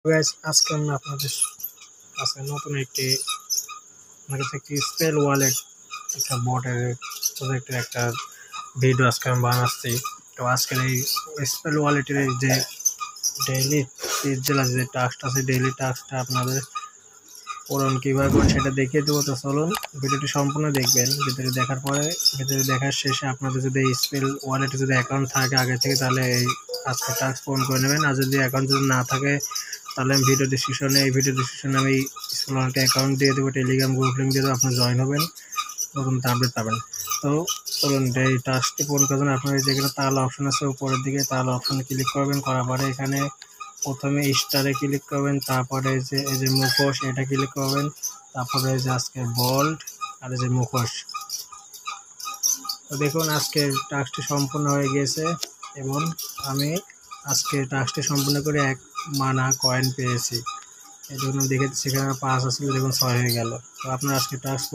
Guys আজকে আমি আপনাদের কাছে নতুন একটি স্পেল ওয়ালেট একটা বটের প্রজেক্টের একটা ভিডিও আজকে আমি বানাচ্ছি। তো আজকের এই স্পেল ওয়ালেটের যে ডেইলি যে টাস্কটা আছে, ডেইলি টাস্কটা আপনাদের পূরণ কীভাবে করুন সেটা দেখিয়ে দেবো। তো চলুন ভিডিওটি সম্পূর্ণ দেখবেন। ভিডিওটি দেখার পরে, ভিডিওটি দেখার শেষে আপনাদের যদি এই স্পেল ওয়ালেটে যদি অ্যাকাউন্ট থাকে আগে থেকে, তাহলে এই আজকে টাস্ক পূরণ করে নেবেন। আর যদি অ্যাকাউন্ট যদি না থাকে, তাহলে আমি ভিডিও ডিসক্রিপশনে আমি স্পেল ওয়ালেটে অ্যাকাউন্ট দিয়ে দেবো, টেলিগ্রাম গ্রুপ লিঙ্ক দিয়ে দেবো, আপনি জয়েন হবেন, নতুন আপডেট পাবেন। তো চলুন এই টাস্কটি পূরণ করার জন্য আপনার যেখানে তাহলে অপশন আছে উপরের দিকে, তাহলে অপশনে ক্লিক করবেন। করার পরে এখানে প্রথমে স্টারে ক্লিক করবেন, তারপরে এই যে মুখোশ এটা ক্লিক করবেন, তারপরে এই যে আজকে বোল্ড আর এই যে মুখোশ। তো দেখুন আজকে টাস্কটি সম্পূর্ণ হয়ে গিয়েছে এবং আমি আজকে টাস্কটি সম্পূর্ণ করে 1 মানা কয়েন পেয়েছি। এই জন্য দেখে সেখানে 5 আসলে দেখুন 6 হয়ে গেল। তো আপনার আজকে টাস্ক